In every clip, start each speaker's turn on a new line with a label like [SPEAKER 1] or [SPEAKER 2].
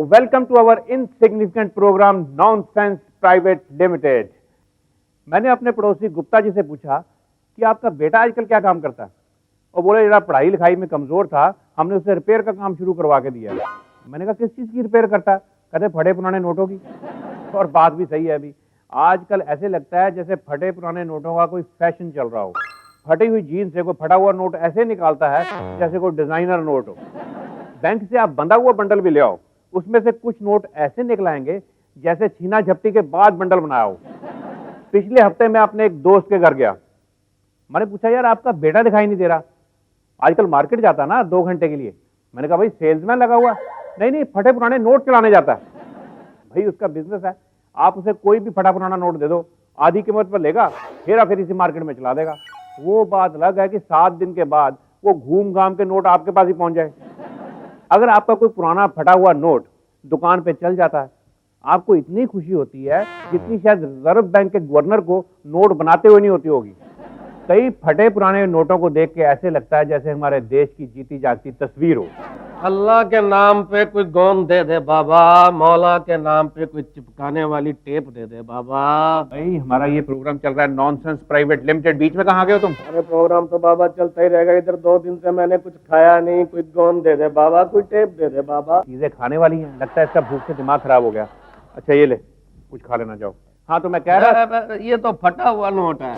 [SPEAKER 1] Welcome to our insignificant programme nonsense private limited. मैंने अपने पड़ोसी गुप्ता जी से पूछा कि आपका बेटा आजकल क्या काम करता है। और बोले जरा पढ़ाई लिखाई में कमजोर था, हमने उसे रिपेयर का काम शुरू करवा के दिया। मैंने कहा किस चीज की रिपेयर करता है? कहते फटे पुराने नोटों की। और बात भी सही है। अभी आजकल ऐसे लगता है जैसे फटे पुराने नोटों का कोई फैशन चल रहा हो। फटी हुई जीन्स से कोई फटा हुआ नोट ऐसे निकालता है जैसे कोई डिजाइनर नोट हो। बैंक से आप बंधा हुआ बंडल भी ले आओ, उसमें से कुछ नोट ऐसे निकलाएंगे जैसे छीना झपटी के बाद बंडल बनाया हो। पिछले हफ्ते मैं अपने एक दोस्त के घर गया। मैंने पूछा यार आपका बेटा दिखाई नहीं दे रहा, आजकल मार्केट जाता ना 2 घंटे के लिए। मैंने कहा भाई सेल्समैन लगा हुआ? नहीं फटे पुराने नोट चलाने जाता है। भाई उसका बिजनेस है, आप उसे कोई भी फटा पुराना नोट दे दो, आधी कीमत पर लेगा, हेरा फेरी से मार्केट में चला देगा। वो बात अलग है कि 7 दिन के बाद वो घूम घाम के नोट आपके पास ही पहुंच जाए। अगर आपका कोई पुराना फटा हुआ नोट दुकान पे चल जाता है, आपको इतनी खुशी होती है जितनी शायद रिजर्व बैंक के गवर्नर को नोट बनाते हुए नहीं होती होगी। कई फटे पुराने नोटों को देख के ऐसे लगता है जैसे हमारे देश की जीती जागती तस्वीर हो।
[SPEAKER 2] अल्लाह के नाम पे कोई गोंद दे दे बाबा, मौला के नाम पे कोई चिपकाने वाली टेप दे दे बाबा।
[SPEAKER 1] भाई हमारा ये प्रोग्राम चल रहा है नॉनसेंस प्राइवेट लिमिटेड, बीच में कहाँ गए हो तुम?
[SPEAKER 2] अरे प्रोग्राम तो बाबा चलता ही रहेगा, इधर 2 दिन से मैंने कुछ खाया नहीं। कोई गोंद दे दे बाबा, कोई टेप दे दे बाबा।
[SPEAKER 1] चीजें खाने वाली हैं, लगता है इसका भूख से दिमाग खराब हो गया। अच्छा ये ले कुछ खा लेना, जाओ। हाँ तो मैं कह रहा,
[SPEAKER 2] ये तो फटा हुआ नोट है।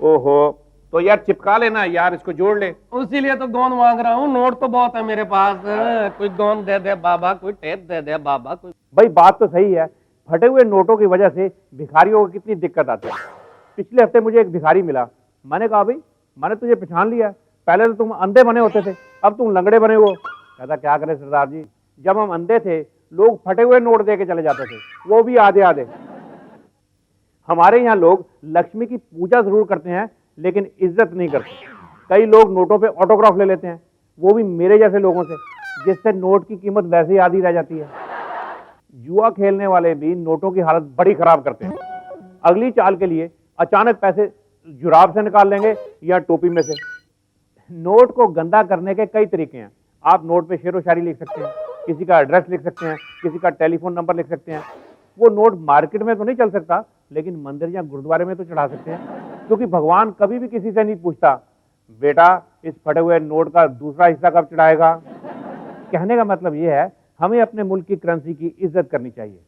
[SPEAKER 1] ओहो तो यार चिपका लेना यार, इसको जोड़ ले।
[SPEAKER 2] उसीलिए तो गोंद मांग रहा हूँ, नोट तो बहुत है मेरे पास। कोई गोंद दे दे बाबा, कोई टेप दे दे बाबा। कोई
[SPEAKER 1] भाई बात तो सही है, फटे हुए नोटों की वजह से भिखारियों को कितनी दिक्कत आती है। पिछले हफ्ते मुझे एक भिखारी मिला। मैंने कहा भाई मैंने तुझे पहचान लिया, पहले तो तुम अंधे बने होते थे, अब तुम लंगड़े बने हो। कहता क्या करे सरदार जी, जब हम अंधे थे लोग फटे हुए नोट दे के चले जाते थे, वो भी आधे आधे। हमारे यहाँ लोग लक्ष्मी की पूजा जरूर करते हैं लेकिन इज्जत नहीं करते। कई लोग नोटों पे ऑटोग्राफ ले लेते हैं, वो भी मेरे जैसे लोगों से, जिससे नोट की कीमत वैसे ही आधी रह जाती है। जुआ खेलने वाले भी नोटों की हालत बड़ी खराब करते हैं। अगली चाल के लिए अचानक पैसे जुराब से निकाल लेंगे या टोपी में से। नोट को गंदा करने के कई तरीके हैं। आप नोट पे शेरो शायरी लिख सकते हैं, किसी का एड्रेस लिख सकते हैं, किसी का टेलीफोन नंबर लिख सकते हैं। वो नोट मार्केट में तो नहीं चल सकता, लेकिन मंदिर या गुरुद्वारे में तो चढ़ा सकते हैं, क्योंकि भगवान कभी भी किसी से नहीं पूछता बेटा इस फटे हुए नोट का दूसरा हिस्सा कब चढ़ाएगा। कहने का मतलब ये है हमें अपने मुल्क की करेंसी की इज्जत करनी चाहिए।